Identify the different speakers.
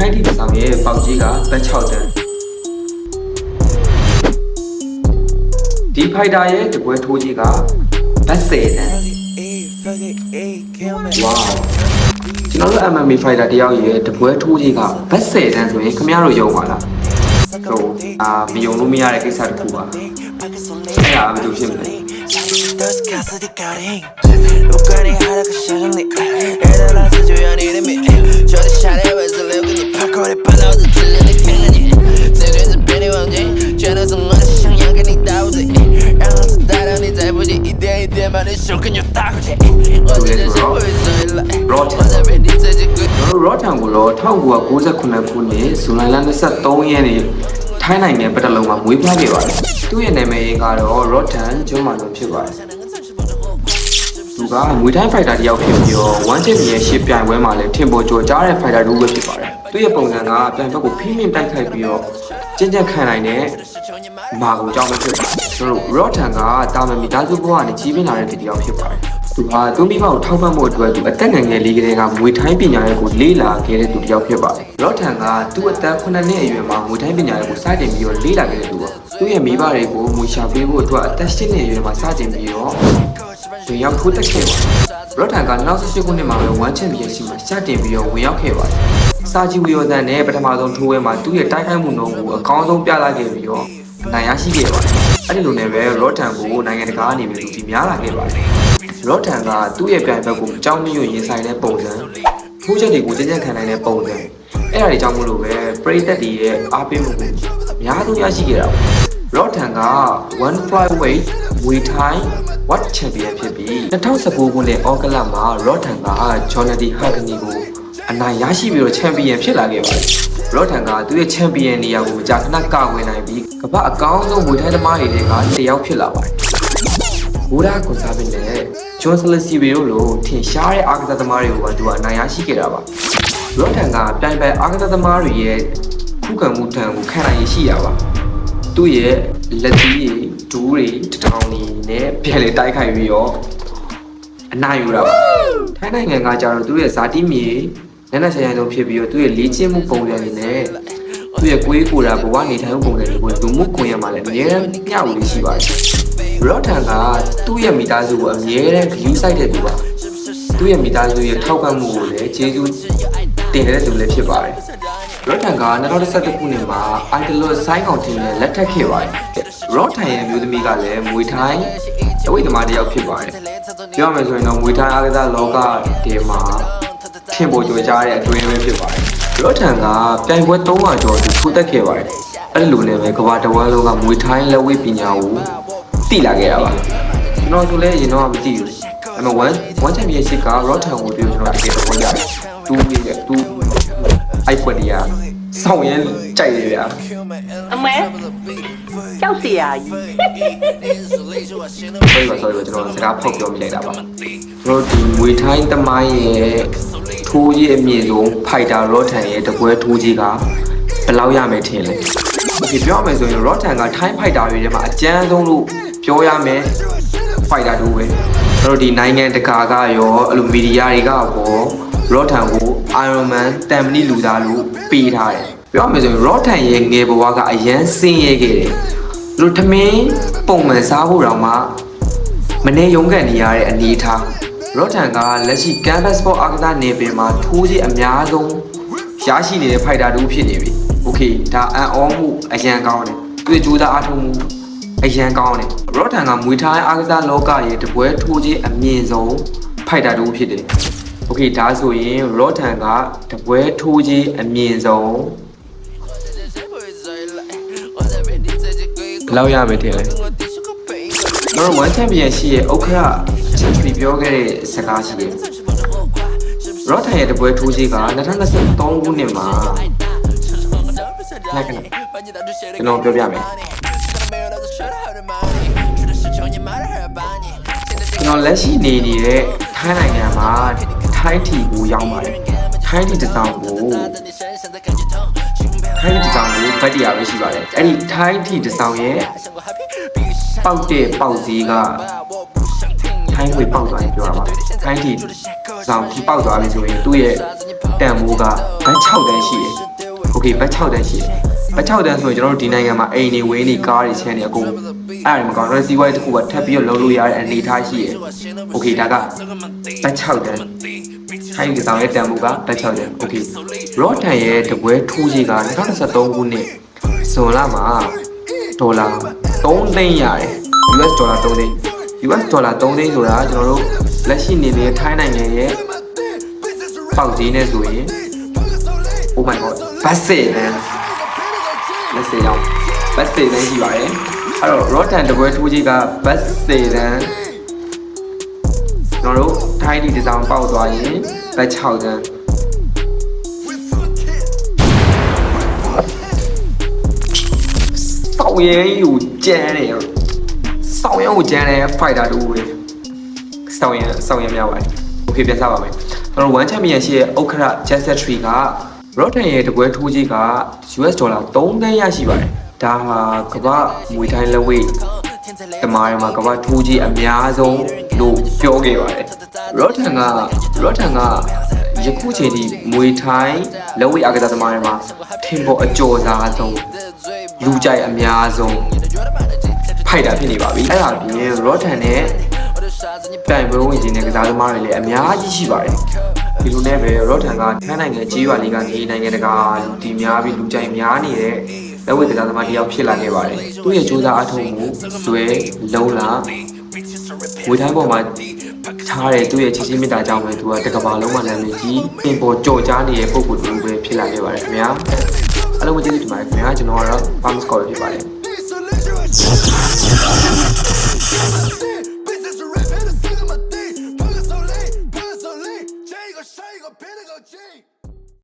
Speaker 1: ထိုင်းတီဆောင်ရဲ့ပေါက်ကြီးကဘတ်6တန်းဒီဖိုက်တာရဲ့တပွဲထိုးကြီးကဘတ်10တန်းဝါကျွန်တော်တို့ MMA fighter တယောက်ရဲ့တပွဲထိုးကြီးကဘတ်10တန်းဆိုရင်ခင်ဗျားတို့ယုံပါလားဆိုမယုံလို့မရတဲ့ကိစ္စတစ်ခုပါအဲ့ဒါဘယ်လိုဖြစ်မလဲရော့ထန်ကိုတော့1998ခုနှစ်ဇူလိုင်လ23ရက်နေ့ထိုင်းနိုင်ငံပတ်တလုံးမှာမွေးဖွားခဲ့ပါတယ်။သူ့ရဲ့နာမည်ကတော့ရော့ထန်ဂျွန်မာလွန်ဖြစ်ပါတယ်။သူကမွေထိုင်းဖိုက်တာတယောက်ဖြစ်ပြီးတော့1 championship ပြိုင်ပွဲမှာလည်းထင်ပေါ်ကျော်ကြားတဲ့ဖိုက်တာတစ်ဦးပဲဖြစ်ပါတယ်။သူ့ရဲ့ပုံစံကပြိုင်ဘက်ကိုဖိနှိပ်တိုက်ခိုက်ပြီးတော့ကျဉ်ခံနိုင်တဲ့မာကိုကြောင်းပဲဖြစ်ပါတယ်။ကျွန်တော်ရော့ထန်ကတာမန်မိသားစုဘဝနဲ့ကြီးပြင်းလာတဲ့တယောက်ဖြစ်ပါတယ်။သူဟာသူမိဘကိုထောက်ပံ့ဖို့အတွက်သူအသက်ငယ်ငယ်လေးကလေးကမွေထိုင်းပညာရေးကိုလေ့လာခဲ့တဲ့သူတစ်ယောက်ဖြစ်ပါတယ်။ရော့ထန်ကသူ့အသက်9နှစ်အရွယ်မှာမွေထိုင်းပညာရေးကိုစတင်ပြီးတော့လေ့လာခဲ့တဲ့သူပါ။သူ့ရဲ့မိဘတွေကိုမွေရှာပေးဖို့အတွက်အသက်10နှစ်အရွယ်မှာစတင်ပြီးတော့ဝင်ရောက်ထိုးတက်ခဲ့ပါတယ်။ရော့ထန်က2018ခုနှစ်မှာပဲ1 championship မှာစတင်ပြီးတော့ဝင်ရောက်ခဲ့ပါတယ်။စာကြီးဝီယိုသန်နဲ့ပထမဆုံးထိုးပွဲမှာသူ့ရဲ့တိုက်ခိုက်မှုနှုန်းကိုအကောင်းဆုံးပြသခဲ့ပြီးတော့နိုင်ရရှိခဲ့ပါတယ်။အဲ့ဒီလိုနဲ့ပဲရော့ထန်ကိုနိုင်ငံတကာအနေနဲ့လူကြီးများလာခဲ့ပါတယ်။ရော့ထန်ကသူ့ရဲ့ပြိုင်ဘက်ကိုအကြောင်းမျိုးရင်ဆိုင်တဲ့ပုံစံထိုးချက်တွေကိုကျဉ်ခံနိုင်တဲ့ပုံစံအဲ့ဒါတွေကြောင့်မလို့ပဲပရိသတ်တွေရဲ့အားပေးမှုကိုအများဆုံးရရှိခဲ့တာပါ။ရော့ထန်က1 flyweight မွေထိုင်း World Champion ဖြစ်ပြီး2019ခုနှစ်ဩဂုတ်လမှာရော့ထန်ကဂျော်နဒီဟာဂနီကိုအနိုင်ရရှိပြီးတော့ချန်ပီယံဖြစ်လာခဲ့ပါတယ်။ရော့ထန်ကသူ့ရဲ့ချန်ပီယံနေရာကိုကြာခဏကဝင်နိုင်ပြီးကမ္ဘာအကောင်းဆုံးမွေထိုင်းသမားတွေကတယောက်ဖြစ်လာပါတယ်။ဘူရာကွန်ဆာဗင်နဲ့ဂျွန်ဆလစီဗီတို့လိုထင်ရှားတဲ့အားကစားသမားတွေကိုသူကအနိုင်ရရှိခဲ့တာပါ။ရော့ထန်ကပြိုင်ပွဲအားကစားသမားတွေရဲ့ခုခံမှုထံကိုခံနိုင်ရရှိရပါ။သူ့ရဲ့လက်သီးတွေဒူးတွေတောင်တွေနဲ့ပြန်လေတိုက်ခိုက်ပြီးတော့အနိုင်ယူတာပါ။ထိုင်းနိုင်ငံကကြတော့သူ့ရဲ့ဇာတိမြေနဲ့နဲ့ဆိုင်ဆိုင်ဆုံးဖြစ်ပြီးတော့သူ့ရဲ့လေ့ကျင့်မှုပုံစံတွေနဲ့သူ့ရဲ့ကိုယ်ကိုယ်တာဘဝနေထိုင်မှုပုံစံတွေကိုလူမှုကွန်ရက်မှာလည်းအများကြီးမျှဝေရှိပါတယ်။ရော့ထန်ကသူ့ရဲ့မိသားစုကိုအများနဲ့ဂရုစိုက်တဲ့သူပါ။သူ့ရဲ့မိသားစုရဲ့ထောက်ပံ့မှုကိုလည်းကျေးဇူးတင်တဲ့သူလည်းဖြစ်ပါတယ်။ရော့ထန်က2011ခုနှစ်မှာအိုင်ဒလော့ဆိုင်းကောင်တင်နဲ့လက်ထပ်ခဲ့ပါတယ်။ရော့ထန်ရဲ့မျိုးသမီးကလည်းမွေထိုင်းအဝိသမားတစ်ယောက်ဖြစ်ပါတယ်။ပြောရမယ်ဆိုရင်တော့မွေထိုင်းအားကစားလောကထဲမှာထင်ပေါ်ကျော်ကြားတဲ့အတွင်းပဲဖြစ်ပါတယ်။ရော့ထန်ကပြိုင်ပွဲ300ကျော်သူထိုးတက်ခဲ့ပါတယ်။အဲ့လိုနဲ့ပဲကမ္ဘာတဝန်းလုံးကမွေထိုင်းလက်ဝဲပညာကိုသိလာခဲ့တာပါ။ကျွန်တော်ဆိုလည်းရင်တော့မသိဘူး။အဲ့မှာ1 championship ကရော့ထန်ကိုပြောကျွန်တော်တကယ်တော့ရတယ်။သူအိုက်ပွက်ဒီယာစောင့်ရင်ကြိုက်ရဗျာ
Speaker 2: အမေကြောက်စရာကြီး
Speaker 1: ဆိုတော့ကျွန်တော်စကားဖောက်ပြောမိလိုက်တာပါကျွန်တော်ဒီမွေထိုင်းသမိုင်းရဲ့ထိုးကြီးအမြင့်ဆုံးဖိုက်တာရော့ထန်ရဲ့တပွဲထိုးကြီးကဘယ်လောက်ရမယ်ထင်လဲဒီပြောရမယ်ဆိုရင်ရော့ထန်ကထိုင်းဖိုက်တာတွေထဲမှာအကျန်းဆုံးလို့ပြောရမယ်ဖိုက်တာတို့ပဲကျွန်တော်ဒီနိုင်ငံတကာကရောအဲ့လိုမီဒီယာတွေကရောရော့ထန်ကို Iron Man တမ်မနီလူသားလို့ပေးထားတယ်ပြောရမယ်ဆိုရင်ရော့ထန်ရဲ့ငယ်ဘဝကအရန်ဆင်းရဲခဲ့တယ်သူတို့ထမင်းပုံမှန်စားဖို့တောင်မှမနေရုံးကန်နေရတဲ့အနေအထားရော့ထန်ကလက်ရှိ Canvas Sport အားကစားနယ်ပယ်မှာထိုးကြီးအများဆုံးရရှိနေတဲ့ဖိုက်တာတူဖြစ်နေပြီ။ Okay ဒါအံ့ဩမှုအရန်ကောင်းတယ်။သူ့ကြိုးစားအားထုတ်မှုအရန်ကောင်းတယ်။ရော့ထန်ကမွေထိုင်းအားကစားလောကရဲ့တပွဲထိုးကြီးအမြင့်ဆုံးဖိုက်တာတူဖြစ်တယ်။ Okay ဒါဆိုရင်ရော့ထန်ကတပွဲထိုးကြီးအမြင့်ဆုံးဘယ်လောက်ရမယ်ထင်လဲ။ကျွန်တော်1 champion ရှိရဲ့ဥက္ခရာချက်ထရီပြောခဲ့တဲ့စကားရှိတယ်။ရော့ထန်ရဲ့တပွဲထိုးကြီးက2023ခုနှစ်မှာလိုက်ကနေကျွန်တော်ပြောပြမယ်။ကျွန်တော်လက်ရှိနေတဲ့ထိုင်းနိုင်ငံမှာထိုင်းထီကိုရောက်ပါတယ်။ထိုင်းထီတစ်ဆောင်ကိုဘတ်တရားပဲရှိပါတယ်။အဲ့ဒီထိုင်းထီတစ်ဆောင်ရဲ့ပေါက်တဲ့ပေါက်စည်းကထိုင်းငွေပေါက်သွားရင်ပြောတာပါထိုင်းထီဆောင်ထီပေါက်သွားပြီဆိုရင်သူ့ရဲ့တန်မိုးကဘတ်6တန်းရှိတယ် โอเคဘတ်6တန်းရှိတယ်ဘတ်6တန်းဆိုရင်ကျွန်တော်တို့ဒီနိုင်ငံမှာအိမ်နေဝင်းနေကားတွေချမ်းနေအကုန်အဲ့ဒါမကောင်းတော့စီးပွားရေးတစ်ခုကထပ်ပြီးတော့လုံးလို့ရတဲ့အနေအထားရှိတယ်โอเคဒါကဘတ်6တန်းထိုင်းကစားရဲ့တန်ဖိုးကဘတ်6တန်းโอเคရော့ထန်ရဲ့တပွဲထိုးကြီးက2023ခုနှစ်ဇွန်လမှာဒေါ်လာ3သိန်းရတယ် US ဒေါ်လာ3သိန်း US ဒေါ်လာ3သိန်းဆိုတာကျွန်တော်တို့လက်ရှိနေတဲ့ထိုင်းနိုင်ငံရဲ့ပေါက်ဈေးနဲ့ဆိုရင် Oh my god ဘတ်စေတန်းလက်စေအောင်ဘတ်စေတန်းရှိပါတယ်အဲ့တော့ Rotan တပွဲထိုးကြီးကဘတ်စေတန်းကျွန်တော်တို့ထိုင်းဒီဒီဇိုင်းပေါက်သွားရင်ဘတ်6တန်းစောင်းရဲကိုကျန်းနေရောစောင်းရဲကိုကျန်းတဲ့ fighter တူပဲစောင်းရဲများပါတယ်โอเคပြန်စားပါမယ်ကျွန်တော် one champion ရှိရဲ့ဥက္ခရ Jet Tree က Rotan ရဲ့တပွဲထိုးကြီးက US ဒေါ်လာ3သန်းရရှိပါတယ်ဒါဟာကမ္ဘာမွေထိုင်းလက်ဝဲတမားမှာကမ္ဘာထိုးကြီးအများဆုံးလို့ပြောခဲ့ပါတယ် Rotan ကယခုချိန်ထိမွေထိုင်းလက်ဝဲအကစားသမားတွေမှာထင်ပေါ်အကျော်စားဆုံးလူကြိုက်အများဆုံးဖိုက်တာဖြစ်နေပါပြီအဲ့ဒါပြင် Rotan နဲ့တိုင်ပွဲဝင်ခြင်းနဲ့ကစားသမားတွေလည်းအများကြီးရှိပါတယ်ဒီလိုနဲ့ပဲ Rotan ကထိုင်းနိုင်ငံကြီးရွာလေးကနေနိုင်ငံတကာလူတီများပြီးလူကြိုက်များနေတဲ့လက်ဝဲကစားသမားတစ်ယောက်ဖြစ်လာခဲ့ပါတယ်သူ့ရဲ့ကြိုးစားအထောက်မှုဆွဲလုံးလာဝေထိုင်းပေါ်မှာထားတဲ့သူ့ရဲ့ချစ်ချင်းမေတ္တာကြောင့်ပဲသူကတကဘာလုံးမှာနာမည်ကြီးပြင်ပေါ်ကြော်ကြားနေတဲ့ပုံစံတူပဲဖြစ်လာခဲ့ပါတယ်ခင်ဗျာအားလုံးကျေးဇူးတင်ပါတယ်ခင်ဗျာကျွန်တော်ကတော့ Farm Score ဖြစ်ပါတယ်
Speaker 3: J